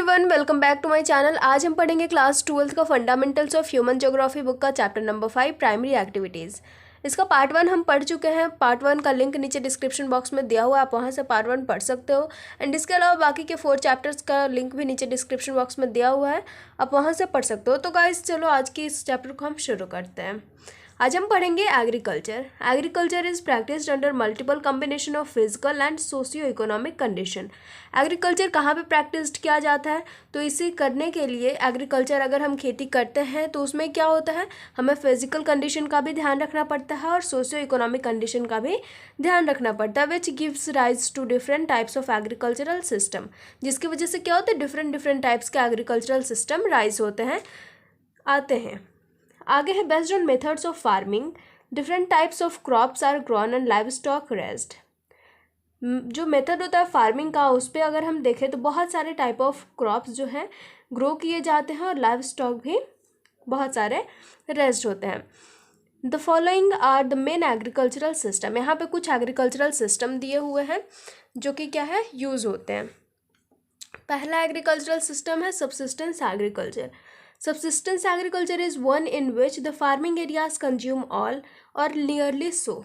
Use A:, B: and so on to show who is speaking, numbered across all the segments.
A: Everyone, welcome back to my channel. आज हम पढ़ेंगे क्लास 12th का fundamentals of human geography book का चैप्टर नंबर 5 प्राइमरी एक्टिविटीज़। इसका पार्ट 1 हम पढ़ चुके हैं। पार्ट 1 का लिंक नीचे डिस्क्रिप्शन बॉक्स में दिया हुआ है, आप वहां से पार्ट 1 पढ़ सकते हो। एंड इसके अलावा बाकी के 4 चैप्टर्स का लिंक भी नीचे डिस्क्रिप्शन बॉक्स में दिया हुआ है, आप वहां से पढ़ सकते हो। तो गाइस चलो आज की इस चैप्टर को हम शुरू करते हैं। आज हम पढ़ेंगे agriculture. Agriculture is practised under multiple combination of physical and socio economic condition. Agriculture कहाँ पे प्रैक्टिस्ड किया जाता है? तो इसे करने के लिए एग्रीकल्चर अगर हम खेती करते हैं तो उसमें क्या होता है, हमें फिजिकल कंडीशन का भी ध्यान रखना पड़ता है और सोशियो इकोनॉमिक कंडीशन का भी ध्यान रखना पड़ता है, which gives rise to different types of agricultural system. जिसकी वजह से क्या होता है, डिफरेंट टाइप्स के एग्रीकल्चरल सिस्टम राइज होते हैं, आते हैं। आगे है based on methods of farming, different types of crops are grown and livestock raised. जो मेथड होता है फार्मिंग का, उस पर अगर हम देखें तो बहुत सारे टाइप ऑफ क्रॉप्स जो हैं ग्रो किए जाते हैं और लाइव स्टॉक भी बहुत सारे रेस्ट होते हैं। The following are the main agricultural system. यहाँ पे कुछ एग्रीकल्चरल सिस्टम दिए हुए हैं जो कि क्या है, यूज़ होते हैं। पहला एग्रीकल्चरल सिस्टम है subsistence agriculture. Subsistence agriculture is one in which the farming areas consume all or nearly so।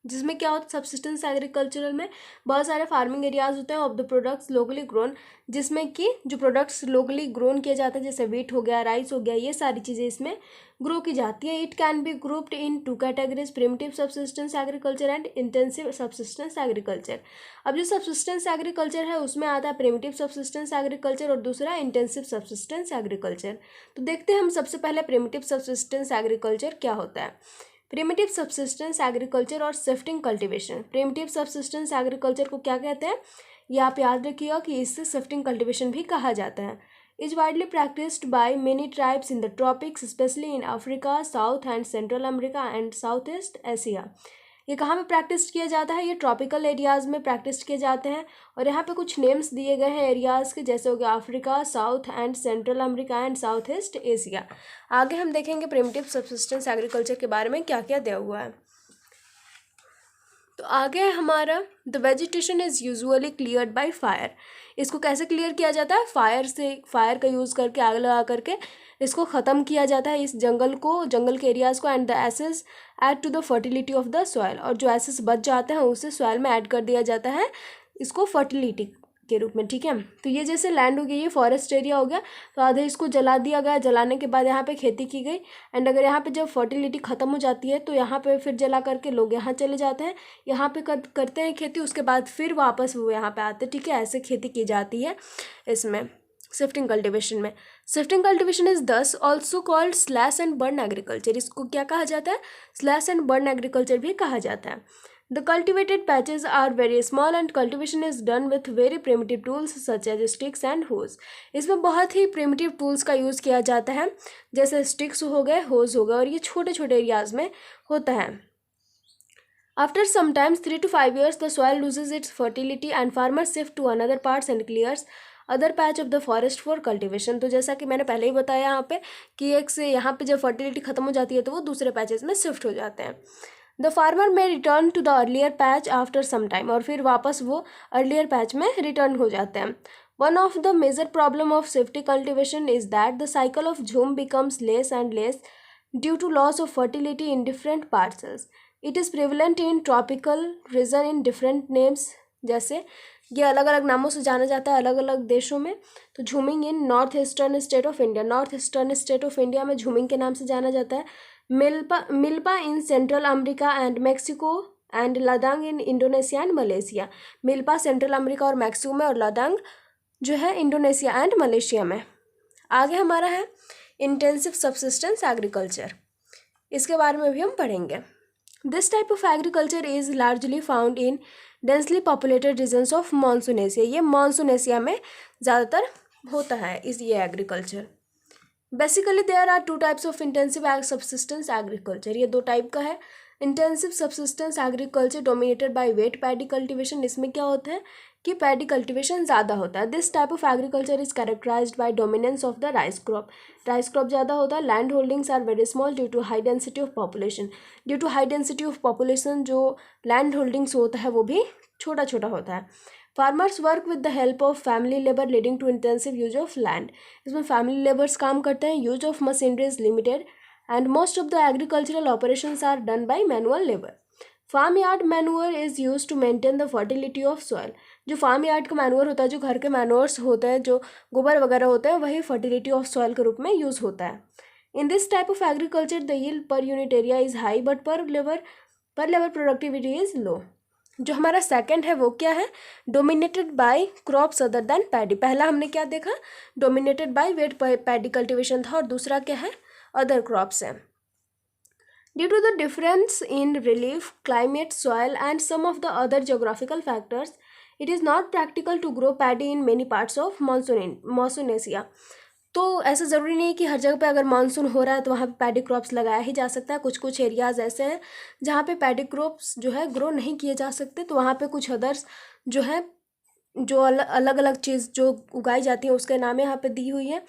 A: जिसमें क्या होता है, सब्सिस्टेंस एग्रीकल्चरल में बहुत सारे फार्मिंग एरियाज होते हैं of the products locally grown, जिसमें कि जो प्रोडक्ट्स लोकली ग्रोन किए जाते हैं जैसे वीट हो गया, राइस हो गया, ये सारी चीज़ें इसमें ग्रो की जाती है। It can be grouped in 2 categories, primitive subsistence agriculture and intensive subsistence agriculture. अब जो सब्सिस्टेंस एग्रीकल्चर है उसमें आता है प्रिमिटिव सब्सिस्टेंस एग्रीकल्चर और दूसरा इंटेंसिव सब्सिस्टेंस एग्रीकल्चर। तो देखते हैं हम सबसे पहले प्रिमिटिव सब्सिस्टेंस एग्रीकल्चर क्या होता है। प्रिमिटिव सब्सिस्टेंस एग्रीकल्चर और shifting cultivation. Primitive subsistence agriculture को क्या कहते हैं, ये आप याद रखिएगा कि इससे शिफ्टिंग कल्टीवेशन भी कहा जाता है। Is widely practised by many tribes in the tropics, specially in Africa, south and central America and south east Asia. ये कहाँ पे प्रैक्टिस किया जाता है, ये ट्रॉपिकल एरियाज़ में प्रैक्टिस किए जाते हैं। और यहाँ पे कुछ नेम्स दिए गए हैं एरियाज़ के, जैसे हो गया Africa, south and central America and south east Asia. आगे हम देखेंगे प्रिमिटिव सब्सिस्टेंस एग्रीकल्चर के बारे में क्या क्या दिया हुआ है। तो आगे है हमारा the vegetation is usually cleared by fire. इसको कैसे क्लियर किया जाता है, फायर से, फायर का यूज़ करके, आग लगा करके इसको ख़त्म किया जाता है, इस जंगल को, जंगल के एरियाज़ को। And the ashes add to the fertility of the soil. और जो एसेस बच जाते हैं उसे सॉयल में ऐड कर दिया जाता है, इसको फर्टिलिटी के रूप में, ठीक है। तो ये जैसे लैंड हो गई, ये फॉरेस्ट एरिया हो गया, तो आधे इसको जला दिया गया, जलाने के बाद यहाँ पे खेती की गई। एंड अगर यहाँ पे जब फर्टिलिटी ख़त्म हो जाती है तो यहाँ पे फिर जला करके लोग यहाँ चले जाते हैं, यहाँ पे करते हैं खेती, उसके बाद फिर वापस वो यहाँ पे आते हैं, ठीक है। ऐसे खेती की जाती है इसमें शिफ्टिंग कल्टीवेशन में। शिफ्टिंग कल्टीवेशन इज दस also called slash and burn agriculture. इसको क्या कहा जाता है, स्लैश एंड बर्न एग्रीकल्चर भी कहा जाता है। The cultivated patches are very small and cultivation is done with very primitive tools such as sticks and hoes। इसमें बहुत ही primitive tools का यूज़ किया जाता है, जैसे sticks हो गए, hose हो गए, और ये छोटे छोटे एरियाज में होता है। After sometimes 3 to 5 years the soil loses its fertility and farmers shift to another parts and clears other patch of the forest for cultivation. तो जैसा कि मैंने पहले ही बताया यहाँ पे कि एक से यहाँ पे जब फर्टिलिटी खत्म हो जाती है तो वो दूसरे पैचेस में शिफ्ट हो जाते हैं। The farmer may return to the earlier patch after some time, और फिर वापस वो अर्लियर पैच में रिटर्न हो जाते हैं। One of the major problem of shifting cultivation is that the cycle of jhum becomes less and less due to loss of fertility in different parcels. It is prevalent in tropical region in different names, जैसे ये अलग अलग नामों से जाना जाता है अलग अलग देशों में। तो jhuming in north eastern state of India, north eastern state of India में झूमिंग के नाम से जाना जाता है। Milpa in central America and Mexico and ladang in Indonesia and Malaysia. Milpa central America और मैक्सिको में, और लदांग जो है इंडोनेशिया एंड मलेशिया में। आगे हमारा है इंटेंसिव सब्सिस्टेंस एग्रीकल्चर, इसके बारे में भी हम पढ़ेंगे। This type of agriculture is largely found in densely populated regions of monsoon Asia. ये मानसून एशिया में ज़्यादातर होता है ये agriculture. Basically there are 2 types of intensive subsistence agriculture. ये 2 टाइप का है। Intensive subsistence agriculture dominated by wet paddy cultivation. इसमें क्या होता है कि पैडी कल्टीवेशन ज़्यादा होता है। This type of agriculture is characterised by dominance of the rice crop. Rice crop ज़्यादा होता है। Land holdings are very small due to high density of population. Due to high density of population जो land holdings होता है वो भी छोटा छोटा होता है। Farmers work with the help of family labour leading to intensive use of land. इसमें फैमिली लेबर्स काम करते हैं, use of machinery is limited and most of the agricultural operations are done by manual labour. Farmyard manure is use to maintain the fertility of soil. जो farmyard का manure होता है, जो घर के मैनुअर्स होते हैं, जो गोबर वगैरह होते हैं, वही फर्टिलिटी ऑफ सॉइल के रूप में यूज़ होता है। In this type of agriculture the yield per unit area is high but per labour productivity is low. जो हमारा सेकंड है वो क्या है, dominated by crops other than paddy. पहला हमने क्या देखा, dominated by wet paddy cultivation था, और दूसरा क्या है, अदर क्रॉप्स है। Due to the difference in relief, climate, soil and some of the other geographical factors, it is not practical to grow paddy in many parts of monsoon Asia. तो ऐसा ज़रूरी नहीं है कि हर जगह पे अगर मानसून हो रहा है तो वहाँ पे पैडी क्रॉप्स लगाया ही जा सकता है। कुछ कुछ एरियाज़ ऐसे हैं जहाँ पे पैडी क्रॉप्स जो है ग्रो नहीं किए जा सकते, तो वहाँ पे कुछ अदर्स जो है, जो अलग अलग चीज़ जो उगाई जाती है उसके नाम यहाँ पे दी हुई है।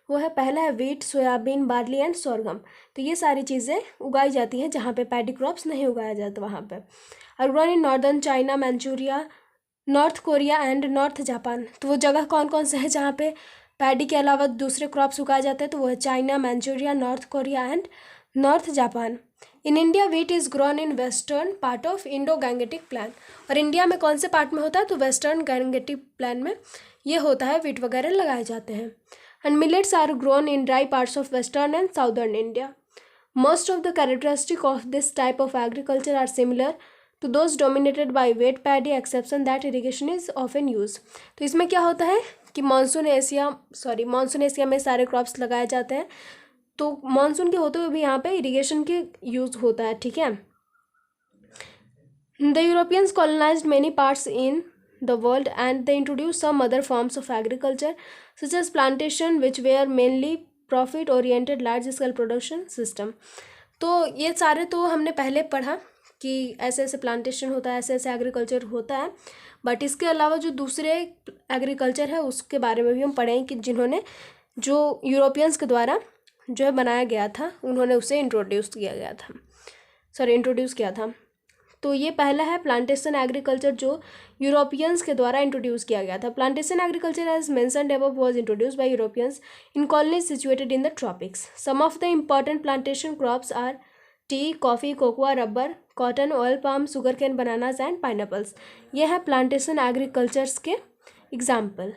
A: वो है, पहला है wheat, soyabean, barley and sorghum. तो ये सारी चीज़ें उगाई जाती हैं जहाँ पे पैडी क्रॉप्स नहीं उगाया जाता वहाँ पे। और grown in northern China, Manchuria, north Korea and north Japan. तो वो जगह कौन कौन से हैं जहाँ पे पैडी के अलावा दूसरे क्रॉप्स उगाए जाते हैं, तो वो है China, Manchuria, north Korea and north Japan. In India wheat is grown in western part of Indo Gangetic plan. और इंडिया में कौन से पार्ट में होता है, तो वेस्टर्न गैंगेटिक प्लान में ये होता है, वीट वगैरह लगाए जाते हैं। And millets are grown in dry parts of western and southern India. Most of the characteristic of this type of agriculture are similar to those dominated by wet paddy exception that irrigation is often use. तो इसमें क्या होता है कि monsoon Asia में सारे crops लगाए जाते हैं, तो मानसून के होते हुए भी यहाँ पे इरीगेशन के यूज़ होता है, ठीक है। The Europeans colonised many parts in the world and they introduced some other forms of agriculture such as plantation which were mainly profit oriented large scale production system। तो ये सारे तो हमने पहले पढ़ा कि ऐसे ऐसे प्लांटेशन होता है, ऐसे ऐसे एग्रीकल्चर होता है, बट इसके अलावा जो दूसरे एग्रीकल्चर है उसके बारे में भी हम पढ़ें कि जिन्होंने, जो यूरोपियंस के द्वारा जो है बनाया गया था, उन्होंने उसे इंट्रोड्यूस किया था। तो ये पहला है प्लांटेशन एग्रीकल्चर जो यूरोपियंस के द्वारा इंट्रोड्यूस किया गया था। Plantation agriculture as mentioned above was introduced by Europeans in colonies situated in the tropics. Some of the important plantation crops are tea, coffee, cocoa, rubber, cotton, oil palm, sugarcane, bananas and pineapples. ये है plantation agricultures के example.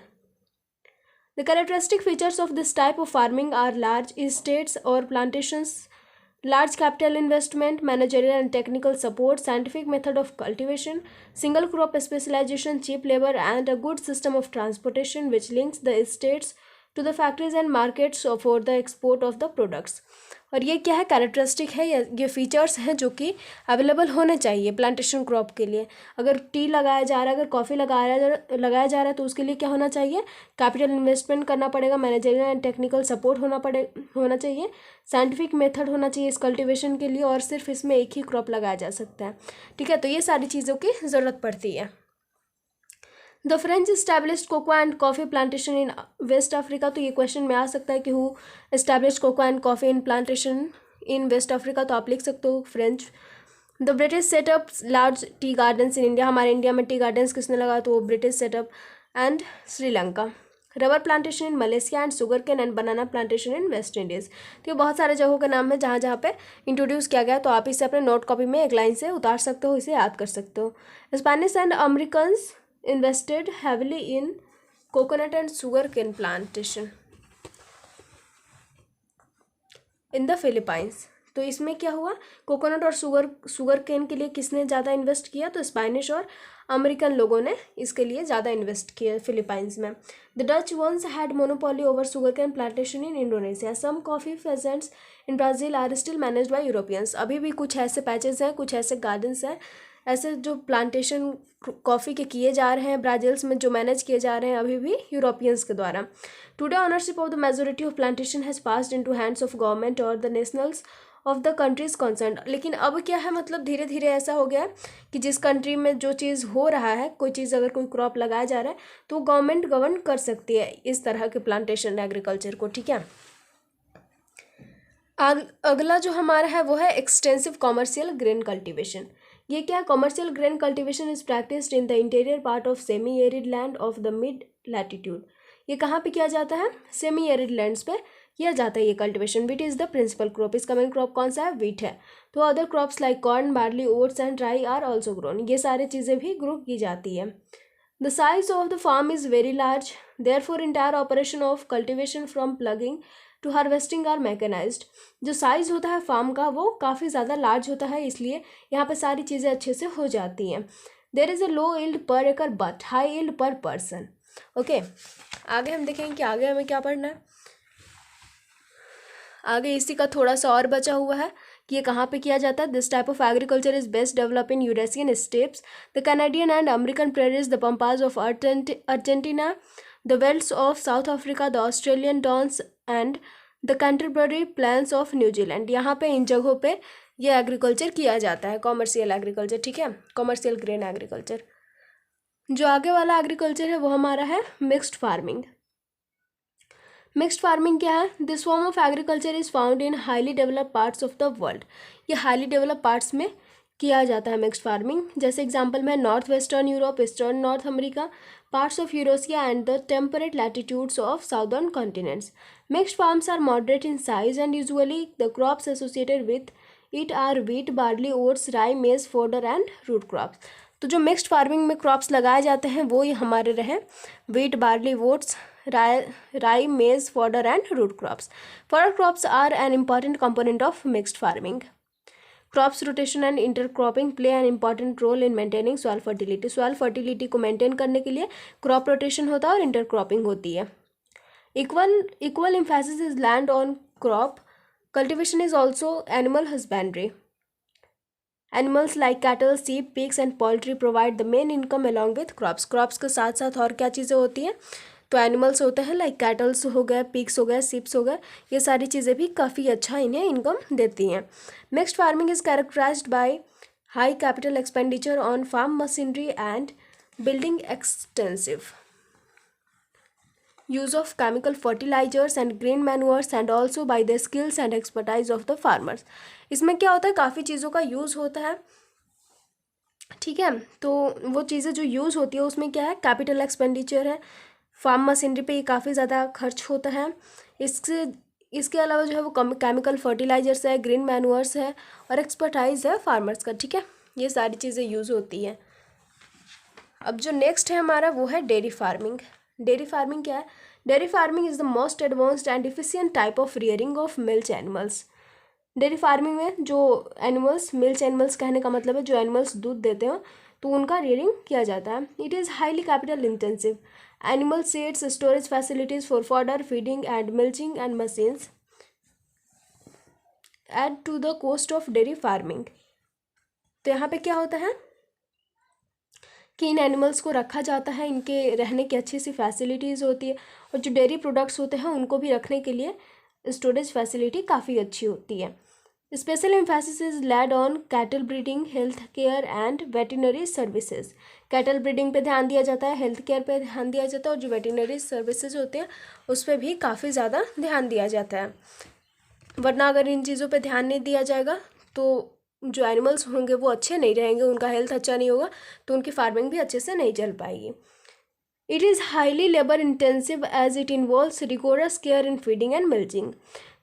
A: The characteristic features of this type of farming are large estates or plantations, large capital investment, managerial and technical support, scientific method of cultivation, single crop specialization, cheap labor and a good system of transportation which links the estates to the factories and markets for the export of the products। और ये क्या है, characteristic है, ये features हैं जो कि available होने चाहिए प्लांटेशन क्रॉप के लिए। अगर टी लगाया जा रहा है, अगर कॉफ़ी लगाया जा रहा है तो उसके लिए क्या होना चाहिए, कैपिटल इन्वेस्टमेंट करना पड़ेगा, मैनेजरियल एंड टेक्निकल सपोर्ट होना चाहिए, साइंटिफिक मेथड होना चाहिए इस कल्टिवेशन के लिए, और सिर्फ इसमें एक ही क्रॉप लगाया जा सकता है, ठीक है। तो ये सारी चीज़ों की ज़रूरत पड़ती है। The French established cocoa and coffee plantation in West Africa. तो ये क्वेश्चन में आ सकता है कि who established cocoa and coffee in plantation in West Africa, तो आप लिख सकते हो French. The British setup large tea gardens in India. हमारे इंडिया में टी गार्डन्स किसने लगाया, तो वो British setup. And Sri Lanka. Rubber plantation in Malaysia and sugarcane and banana plantation in West Indies. तो ये बहुत सारे जगहों के नाम है जहाँ जहाँ पे इंट्रोड्यूस किया गया, तो आप इसे अपने नोट कॉपी में एक लाइन से उतार सकते हो, इसे याद कर सकते हो। Spanish and Americans invested heavily in coconut and sugar cane plantation in the Philippines। तो इसमें क्या हुआ, कोकोनट और शुगर केन के लिए किसने ज़्यादा इन्वेस्ट किया, तो स्पेनिश और अमेरिकन लोगों ने इसके लिए ज़्यादा इन्वेस्ट किया फिलीपाइंस में। The Dutch once had monopoly over sugar cane plantation in Indonesia. Some coffee fazendas in Brazil are still managed by Europeans. अभी भी कुछ ऐसे पैचेस हैं, कुछ ऐसे गार्डन्स हैं, ऐसे जो प्लांटेशन कॉफ़ी के किए जा रहे हैं ब्राज़ील्स में, जो मैनेज किए जा रहे हैं अभी भी यूरोपियंस के द्वारा। Today ownership of the majority of plantation has passed into hands of government और the nationals of the countries concern. लेकिन अब क्या है, मतलब धीरे धीरे ऐसा हो गया कि जिस कंट्री में जो चीज़ हो रहा है, कोई चीज़ अगर कोई क्रॉप लगाया जा रहा है तो गवर्नमेंट गवर्न कर सकती है इस तरह के प्लांटेशन एग्रीकल्चर को, ठीक है। अगला जो हमारा है वो है एक्सटेंसिव कॉमर्शियल ग्रेन कल्टीवेशन। ये क्या है, commercial grain cultivation is practised in the interior part of semi arid land of the mid latitude. ये कहाँ पे किया जाता है, सेमी एरिड लैंड्स पे किया जाता है ये cultivation. Wheat is the principal crop, इसका मेन क्रॉप कौन सा है, वीट है। तो other crops like corn, barley, oats and rye are also grown, ये सारी चीज़ें भी ग्रो की जाती है। The size of the farm is very large, therefore entire operation of cultivation from ploughing to harvesting are mechanised. जो size होता है फार्म का वो काफ़ी ज़्यादा लार्ज होता है, इसलिए यहाँ पे सारी चीज़ें अच्छे से हो जाती हैं। There is a low yield पर एकड़ बट हाई यील्ड पर पर्सन। ओके, आगे हम देखेंगे कि आगे हमें क्या पढ़ना है। आगे इसी का थोड़ा सा और बचा हुआ है कि ये कहाँ पे किया जाता है। This type of agriculture is best develop in Eurasian steppes, the Canadian and American prairies, the pampas of Argentina, the velds of South Africa, the Australian downs and the Canterbury plains of New Zealand. यहाँ पे इन जगहों पे ये agriculture किया जाता है, commercial agriculture, ठीक है, कॉमर्शियल ग्रेन एग्रीकल्चर। जो आगे वाला एग्रीकल्चर है वो हमारा है मिक्स्ड फार्मिंग। मिक्स्ड फार्मिंग क्या है, this form of agriculture is found in highly developed parts of the world. ये हाईली डेवलप्ड पार्ट्स में किया जाता है मिक्स्ड फार्मिंग। जैसे एग्जांपल में north western Europe, eastern north America, parts of Eurasia and the temperate latitudes of southern continents. Mixed farms are moderate in size and usually the crops associated with it are wheat, barley, oats, rye, maize, fodder and root crops. तो जो mixed farming में crops लगाए जाते हैं वो ये हमारे रहे wheat, barley, oats, rye, maize, fodder and root crops. Fodder crops are an important component of mixed farming. Crops rotation and intercropping play an important role in maintaining soil fertility. Soil fertility को maintain करने के लिए crop rotation होता है और intercropping होती है. Equal emphasis is land on crop. Cultivation is also animal husbandry. Animals like cattle, sheep, pigs and poultry provide the main income along with crops. Crops के साथ साथ और क्या चीज़ें होती हैं, तो एनिमल्स होते हैं लाइक कैटल्स हो गए, पिग्स हो गए, सीप्स हो गए, ये सारी चीज़ें भी काफ़ी अच्छा इन्हें इनकम देती हैं। Mixed farming is characterised by high capital expenditure on farm machinery and building extensive use of chemical fertilisers and green manures and also by the skills and expertise of the farmers. इसमें क्या होता है, काफ़ी चीज़ों का use होता है, ठीक है। तो वो चीज़ें जो यूज़ होती है उसमें क्या है, कैपिटल एक्सपेंडिचर है, फार्म मशीनरी पे काफ़ी ज़्यादा खर्च होता है। इसके अलावा जो है वो केमिकल फर्टिलाइजर्स है, ग्रीन मैन्योर्स है और एक्सपर्टाइज है फार्मर्स का, ठीक है। ये सारी चीज़ें यूज़ होती हैं। अब जो नेक्स्ट है हमारा वो है डेयरी फार्मिंग। डेयरी फार्मिंग क्या है, dairy farming is the most advanced and efficient type of rearing of milk animals. Dairy farming में जो एनिमल्स, मिल्क एनिमल्स कहने का मतलब है जो एनिमल्स दूध देते हैं, तो उनका रियरिंग किया जाता है। It is highly capital intensive. Animal sheds, storage facilities for fodder, feeding and mulching and machines add to the cost of dairy farming. तो यहाँ पे क्या होता है कि इन एनिमल्स को रखा जाता है, इनके रहने की अच्छी सी फैसिलिटीज़ होती है और जो डेयरी प्रोडक्ट्स होते हैं उनको भी रखने के लिए स्टोरेज फैसिलिटी काफ़ी अच्छी होती है। Special emphasis is laid on cattle breeding, health care and veterinary services. Cattle breeding पे ध्यान दिया जाता है, हेल्थ केयर पे ध्यान दिया जाता है और जो वेटिनरी सर्विसेज होते हैं उस पर भी काफ़ी ज़्यादा ध्यान दिया जाता है। वरना अगर इन चीज़ों पे ध्यान नहीं दिया जाएगा तो जो एनिमल्स होंगे वो अच्छे नहीं रहेंगे, उनका हेल्थ अच्छा नहीं होगा, तो उनकी फार्मिंग भी अच्छे से नहीं चल पाएगी। It is highly labour intensive as it involves rigorous care in feeding and milching.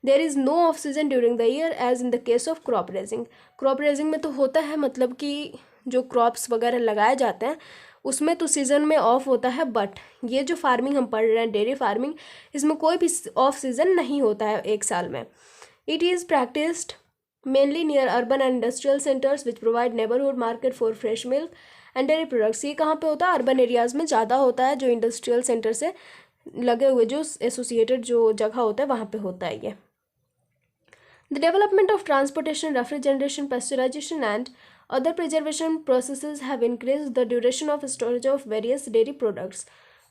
A: There is no off season during the year as in the case of crop raising. Crop raising में तो होता है, मतलब कि जो crops वगैरह लगाए जाते हैं उसमें तो सीज़न में ऑफ होता है, बट ये जो फार्मिंग हम पढ़ रहे हैं डेयरी फार्मिंग, इसमें कोई भी ऑफ सीज़न नहीं होता है एक साल में। It is practised mainly near urban and industrial centres which provide neighbourhood market for fresh milk and dairy products. ये कहाँ पे होता है, अर्बन एरियाज़ में ज़्यादा होता है, जो इंडस्ट्रियल सेंटर से लगे हुए जो एसोसिएटेड जो जगह होता है वहाँ पे होता है ये। The development of transportation, refrigeration, pasteurization and other preservation processes have increased the duration of storage of various dairy products.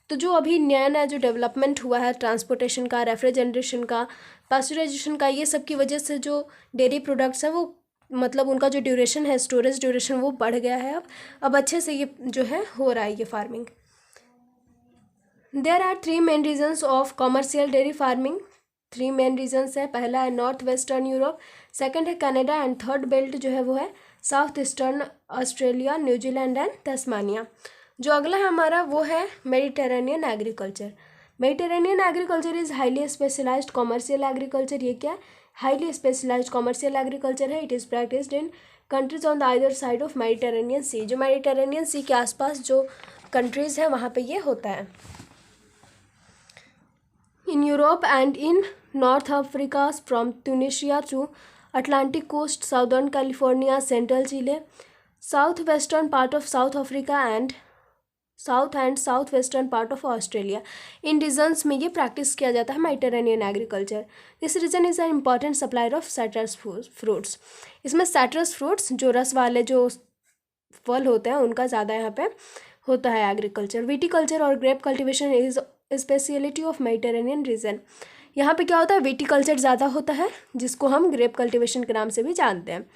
A: तो जो अभी नया नया जो डेवलपमेंट हुआ है ट्रांसपोर्टेशन का, रेफ्रिजरेशन का, पास्चराइजेशन का, ये सब की वजह से जो डेयरी प्रोडक्ट्स है वो मतलब उनका जो ड्यूरेशन है, स्टोरेज ड्यूरेशन, वो बढ़ गया है। अब अच्छे से ये जो है हो रहा है ये farming. There are 3 main regions of commercial dairy farming. 3 main regions है। पहला है नॉर्थ वेस्टर्न यूरोप, सेकंड है कनाडा एंड थर्ड बेल्ट जो है वो है south eastern Australia, New Zealand and Tasmania. जो अगला है हमारा वो है Mediterranean agriculture. Mediterranean agriculture is highly specialised commercial agriculture. ये क्या है? हाईली स्पेशलाइज्ड कॉमर्शियल एग्रीकल्चर है। It is practised in countries on the either side of Mediterranean सी। जो मेडिटेरेनियन सी के आसपास जो कंट्रीज़ हैं वहाँ पे ये होता है। In Europe and in North Africa from Tunisia to Atlantic coast, southern California, central Chile, south western part of South Africa and south western part of Australia. In regions में ये प्रैक्टिस किया जाता है Mediterranean agriculture. This region is an important supplier of citrus fruits. इसमें citrus fruits जो रस वाले जो फल होते हैं उनका ज़्यादा यहाँ पे होता है agriculture. Viticulture or grape cultivation is speciality of Mediterranean region. यहाँ पे क्या होता है? विटीकल्चर ज़्यादा होता है जिसको हम ग्रेप कल्टिवेशन के नाम से भी जानते हैं।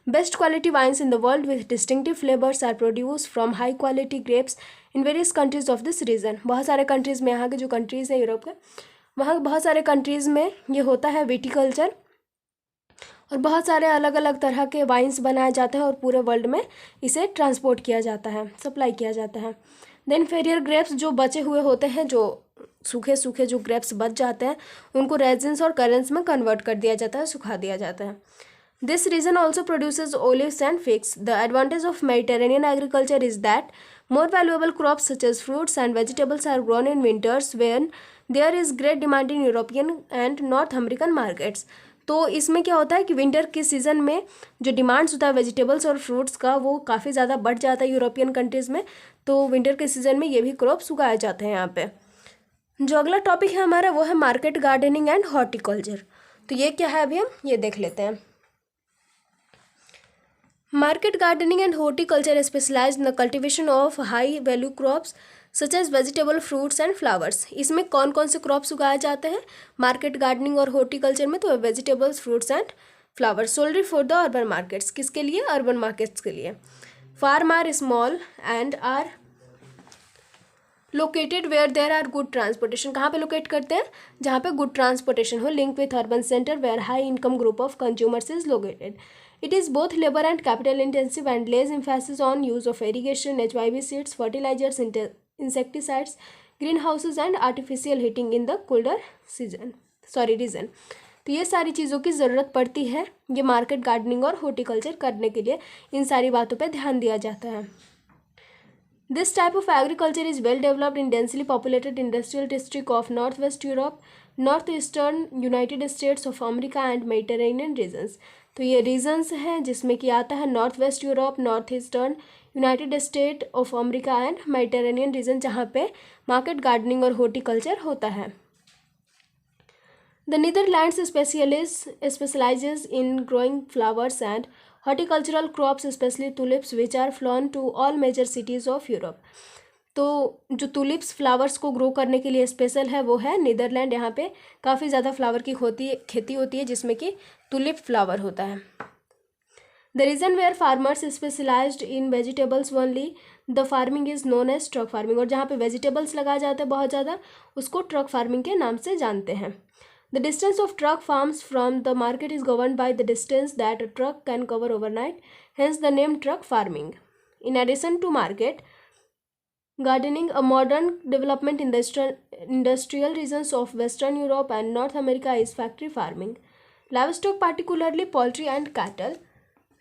A: Best quality wines in the world with distinctive flavours are produce from high quality grapes in various countries of this region. बहुत सारे कंट्रीज़ में, यहाँ के जो कंट्रीज़ हैं यूरोप के, वहाँ बहुत सारे कंट्रीज़ में ये होता है विटीकल्चर, और बहुत सारे अलग अलग तरह के वाइन्स बनाए जाते हैं और पूरे वर्ल्ड में इसे ट्रांसपोर्ट किया जाता है, सप्लाई किया जाता है। देन फेरियर ग्रेप्स जो बचे हुए होते हैं, जो सूखे सूखे जो ग्रेप्स बच जाते हैं, उनको रेजिन्स और करेंस में कन्वर्ट कर दिया जाता है, सुखा दिया जाता है। This region also produces olives and figs. The advantage of Mediterranean agriculture is that more valuable crops such as fruits and vegetables are grown in winters when there is great demand in European and North American markets। तो इसमें क्या होता है कि winter के season में जो demands होता है वेजिटेबल्स और फ्रूट्स का वो काफ़ी ज़्यादा बढ़ जाता है यूरोपियन कंट्रीज़ में, तो विंटर के सीज़न में ये भी क्रॉप्स उगाए जाते हैं यहाँ पे। जो अगला टॉपिक है हमारा वो है मार्केट गार्डनिंग एंड हॉर्टिकल्चर। तो ये क्या है अभी हम ये देख लेते हैं। Market gardening and horticulture is specialized in the cultivation of high value crops such as vegetable, fruits and flowers। इसमें कौन कौन से क्रॉप्स उगाए जाते हैं मार्केट गार्डनिंग और हॉर्टिकल्चर में? तो vegetables, fruits and flowers. Sold for the urban markets. किसके लिए? अर्बन मार्केट्स के लिए। Farm are small and are located where there are good transportation. कहाँ पे लोकेट करते हैं? जहाँ पे गुड ट्रांसपोर्टेशन हो। Link with urban centre where high income group of consumers is located. It is both labor and capital intensive and lays emphasis on use of irrigation, HYV seeds, fertilizers, insecticides, greenhouses and artificial heating in the colder region। तो ये सारी चीज़ों की ज़रूरत पड़ती है ये market gardening और हॉर्टिकल्चर करने के लिए। इन सारी बातों पे ध्यान दिया जाता है। This type of agriculture is well developed in densely populated industrial district of Northwest Europe, Northeastern United States of America and Mediterranean regions। तो ये रीजन्स हैं जिसमें कि आता है north west Europe, north eastern United State of America and Mediterranean region, जहाँ पे market gardening और हॉर्टिकल्चर होता है। The Netherlands specializes in growing flowers and horticultural crops specially tulips which are flown to all major cities of Europe. तो जो तुलिप्स flowers को grow करने के लिए स्पेशल है वो है नीदरलैंड। यहाँ पे काफ़ी ज़्यादा फ्लावर की खेती होती है जिसमें कि तुलिप फ्लावर होता है। The region where farmers specialised in vegetables only the farming is known as truck farming. और जहाँ पे वेजिटेबल्स लगाए जाते हैं बहुत ज़्यादा उसको ट्रक फार्मिंग के नाम से जानते हैं। The distance of truck farms from the market is govern by the distance that a truck can cover overnight, hence the name truck farming. In addition to market gardening, a modern development in the industrial regions of Western Europe and North America is factory farming. Livestock, particularly poultry and cattle,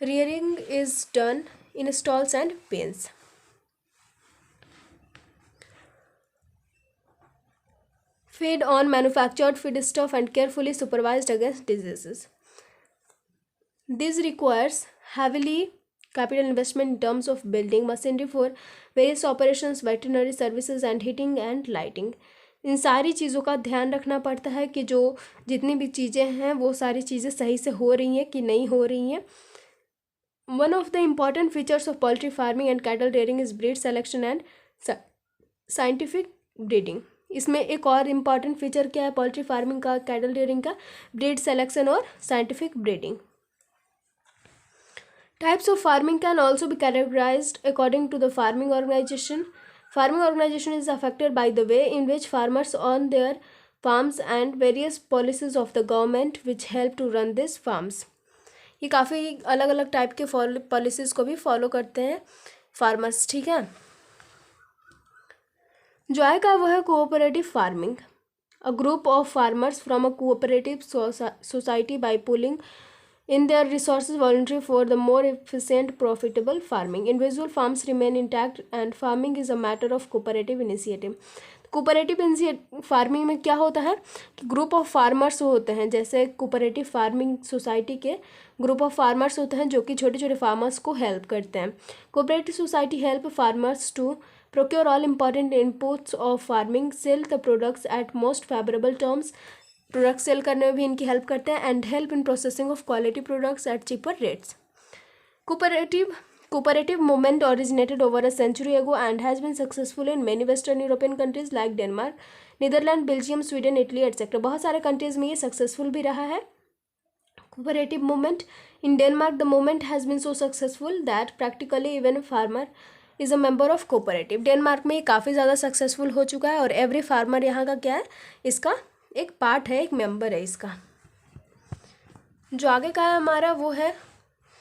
A: rearing is done in stalls and pens. Fed on manufactured feedstuff and carefully supervised against diseases. This requires heavily capital investment in terms of building machinery for various operations, veterinary services and heating and lighting। इन सारी चीज़ों का ध्यान रखना पड़ता है कि जो जितनी भी चीज़ें हैं वो सारी चीज़ें सही से हो रही हैं कि नहीं हो रही हैं। One of the important features of poultry farming and cattle rearing is breed selection and scientific breeding. इसमें एक और इम्पॉर्टेंट फीचर क्या है पोल्ट्री फार्मिंग का, कैटल रेयरिंग का? ब्रीड सेलेक्शन और scientific breeding. Types of farming can also be categorized according to the farming organization. Farming organization is affected by the way in which farmers own their farms and various policies of the government which help to run these farms. ये काफ़ी अलग अलग type के policies को भी follow करते हैं farmers, ठीक है। जो आएगा वो है cooperative farming. A group of farmers from a cooperative society bye pulling in their resources voluntary for the more efficient profitable farming. Individual farms remain intact and farming is a matter of cooperative initiative. Cooperative farming में क्या होता है कि group of farmers होते हैं, जैसे cooperative farming society के group of farmers होते हैं जो कि छोटे छोटे फार्मर्स को हेल्प करते हैं। Cooperative society help farmers to procure all important inputs of farming, sell the products at most favorable terms, product sale करने में भी इनकी हेल्प करते हैं, and help in processing of quality products at cheaper rates. Cooperative movement originated over a century ago and has been successful in many Western European countries like Denmark, Netherlands, Belgium, Sweden, Italy etcetera. बहुत सारे countries में ये successful भी रहा है cooperative movement. In Denmark the movement has been so successful that practically even a farmer is a member of cooperative. Denmark में ये काफ़ी ज़्यादा सक्सेसफुल हो चुका है और एवरी फार्मर यहाँ का क्या है, इसका एक पार्ट है, एक मेंबर है इसका। जो आगे का है हमारा वो है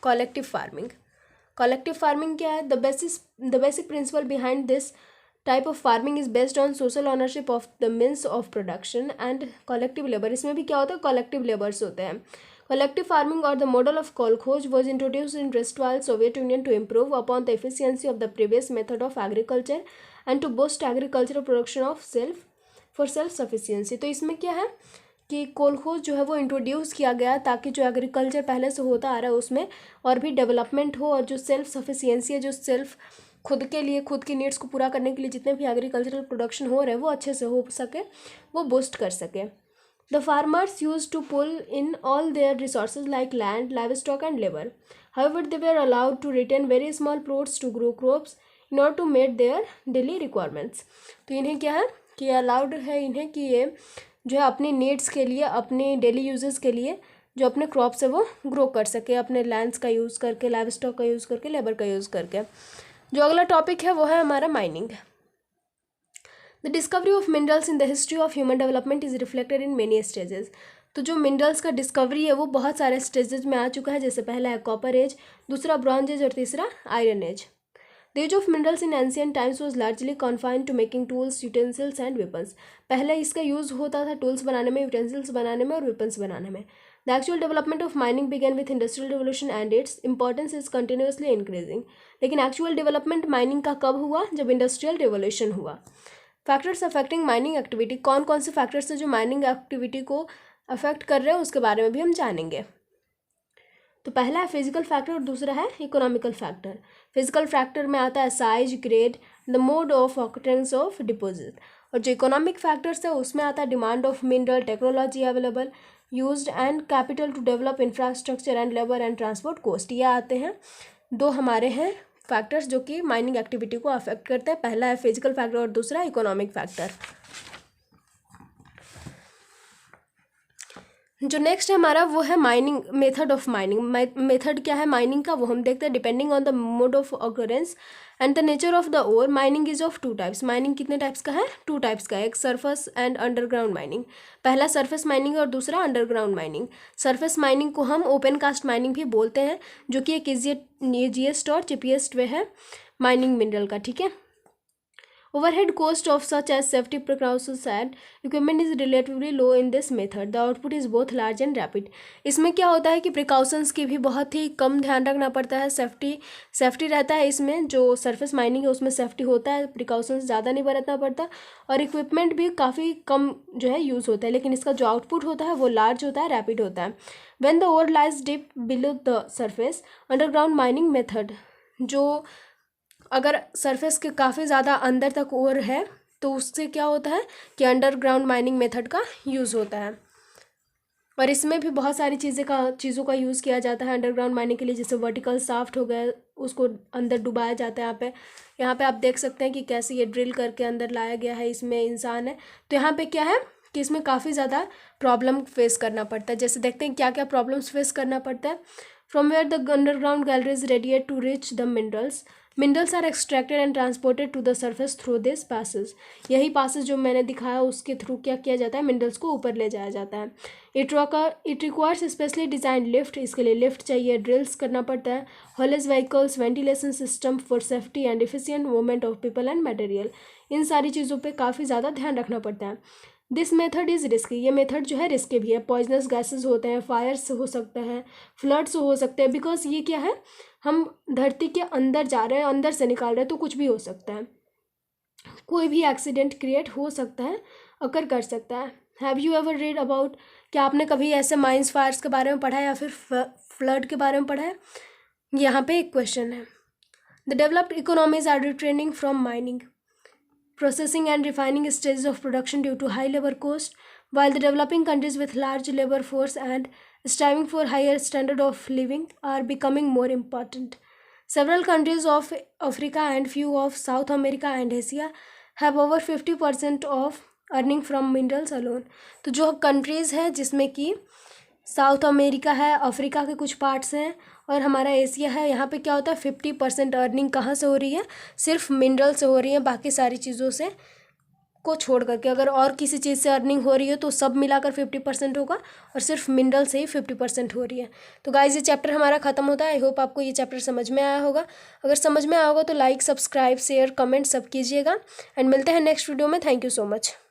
A: कलेक्टिव फार्मिंग। कलेक्टिव फार्मिंग क्या है? The basic principle behind this type of farming is based on social ownership of the means of production and collective labour. इसमें भी क्या होता है, कलेक्टिव लेबर्स होते हैं। कलेक्टिव फार्मिंग और the model of kolkhoz was introduced in erstwhile Soviet Union to improve upon the efficiency of the previous method of agriculture and to boost agricultural production of for self sufficiency. तो इसमें क्या है कि कोलखोज जो है वो introduce किया गया ताकि जो एग्रीकल्चर पहले से होता आ रहा है उसमें और भी डेवलपमेंट हो, और जो सेल्फ सफिशियंसी है, जो सेल्फ खुद के लिए खुद की नीड्स को पूरा करने के लिए जितने भी एग्रीकल्चरल प्रोडक्शन हो रहे हैं वो अच्छे से हो सके, वो बूस्ट कर सके। The farmers use to pool in all their resources like land, livestock and labour. However they were allowed to retain very small plots to grow crops in order to meet their daily requirements. तो इन्हें क्या है कि allowed है इन्हें कि ये जो है अपनी नीड्स के लिए, अपने डेली यूजेस के लिए जो अपने क्रॉप्स है वो ग्रो कर सके, अपने लैंड्स का यूज़ करके, लाइव स्टॉक का यूज़ करके, लेबर का यूज़ करके। जो अगला टॉपिक है वो है हमारा mining. The discovery of minerals in the history of human development is reflected in many stages. तो जो मिनरल्स का डिस्कवरी है वो बहुत सारे स्टेजेस में आ चुका है, जैसे पहला है कॉपर एज, दूसरा ब्रॉन्ज एज और तीसरा iron age. The age of minerals in ancient times was largely confined to making tools, utensils and weapons. पहले इसका यूज़ होता था टूल्स बनाने में, यूटेंसिल्स बनाने में और वेपन्स बनाने में। The actual development of mining began with industrial revolution and its importance is continuously increasing. लेकिन एक्चुअल डेवलपमेंट माइनिंग का कब हुआ? जब इंडस्ट्रियल रिवोल्यूशन हुआ। फैक्टर्स अफेक्टिंग माइनिंग एक्टिविटी, कौन कौन से फैक्टर्स हैं जो माइनिंग एक्टिविटी को अफेक्ट कर रहे हैं उसके बारे में भी हम जानेंगे। तो पहला है फिजिकल फैक्टर और दूसरा है इकोनॉमिकल फैक्टर। फिजिकल फैक्टर में आता है size, grade, the mode of occurrence of deposit, और जो इकोनॉमिक फैक्टर्स है उसमें आता है demand of mineral, technology available, used and capital to develop infrastructure and labour and transport cost. ये आते हैं दो हमारे हैं फैक्टर्स जो कि माइनिंग एक्टिविटी को अफेक्ट करते हैं। पहला है फिजिकल फैक्टर और दूसरा इकोनॉमिक फैक्टर। जो नेक्स्ट है हमारा वो है mining, method of mining. Method क्या है माइनिंग का वो हम देखते हैं। Depending on the mode of occurrence and the nature of the ore, mining is of two types. Mining कितने टाइप्स का है? टू टाइप्स का है, एक सरफेस एंड अंडरग्राउंड माइनिंग। पहला सरफेस माइनिंग और दूसरा अंडरग्राउंड माइनिंग। सरफेस माइनिंग को हम ओपन कास्ट माइनिंग भी बोलते हैं, जो कि एक ईजीएस्ट और चिपिएस्ट वे है माइनिंग मिनरल का, ठीक है। Overhead cost of such as safety precautions and equipment is relatively low in this method. The output is both large and rapid. इसमें क्या होता है कि प्रिकॉशंस की भी बहुत ही कम ध्यान रखना पड़ता है। सेफ्टी रहता है इसमें, जो सरफेस माइनिंग है उसमें सेफ्टी होता है, प्रिकॉशंस ज़्यादा नहीं बरतना पड़ता, और इक्विपमेंट भी काफ़ी कम जो है यूज़ होता है। लेकिन इसका जो आउटपुट होता है वो लार्ज होता है, रैपिड होता है। When the ore lies deep below the surface, underground mining method, जो अगर सरफेस के काफ़ी ज़्यादा अंदर तक ओर है तो उससे क्या होता है कि अंडरग्राउंड माइनिंग मेथड का यूज़ होता है। और इसमें भी बहुत सारी चीज़ों का यूज़ किया जाता है अंडरग्राउंड माइनिंग के लिए, जैसे वर्टिकल शाफ्ट हो गया, उसको अंदर डुबाया जाता है। यहाँ पे आप देख सकते हैं कि कैसे ये ड्रिल करके अंदर लाया गया है, इसमें इंसान है। तो यहाँ पे क्या है कि इसमें काफ़ी ज़्यादा प्रॉब्लम फेस करना पड़ता है। जैसे देखते हैं क्या क्या प्रॉब्लम्स फेस करना पड़ता है। From where the underground galleries radiate to reach the minerals, minerals are extracted and transported to the surface through this passage. यही पासेज जो मैंने दिखाया उसके थ्रू क्या किया जाता है, मिनरल्स को ऊपर ले जाया जाता है। It requires specially design lift, इसके लिए लिफ्ट चाहिए, ड्रिल्स करना पड़ता है, haulage vehicles, ventilation system for safety and efficient movement of people and material. इन सारी चीज़ों पे काफ़ी ज़्यादा ध्यान रखना पड़ता है। दिस मेथड इज़ रिस्की, ये मेथड जो है रिस्की भी है। पॉइजनस गैसेस होते हैं, फायर्स हो सकता है, फ्लड्स हो सकते हैं, बिकॉज ये क्या है, हम धरती के अंदर जा रहे हैं, अंदर से निकाल रहे हैं, तो कुछ भी हो सकता है, कोई भी एक्सीडेंट क्रिएट हो सकता है, अकर कर सकता है। Have you ever read about, क्या आपने कभी ऐसे माइंस फायर्स के बारे में पढ़ा है या फिर फ्लड के बारे में पढ़ा है? यहाँ पे एक क्वेश्चन है। The developed economies are retreating from mining, processing and refining stages of production due to high labor cost, while the developing countries with large labor force and striving for higher standard of living are becoming more important. Several countries of Africa and few of South America and Asia have over 50% of earning from minerals alone. तो जो countries हैं जिसमें कि south America है, Africa के कुछ parts हैं और हमारा एशिया है, यहाँ पे क्या होता है 50% अर्निंग कहाँ से हो रही है, सिर्फ मिनरल से हो रही है, बाकी सारी चीज़ों से को छोड़ करके। अगर और किसी चीज़ से अर्निंग हो रही है तो सब मिलाकर 50% होगा और सिर्फ मिनरल से ही 50% हो रही है। तो गाइस ये चैप्टर हमारा ख़त्म होता है। आई होप आपको ये चैप्टर समझ में आया होगा। अगर समझ में आया होगा तो लाइक, सब्सक्राइब, शेयर, कमेंट सब कीजिएगा एंड मिलते हैं नेक्स्ट वीडियो में। Thank you so much.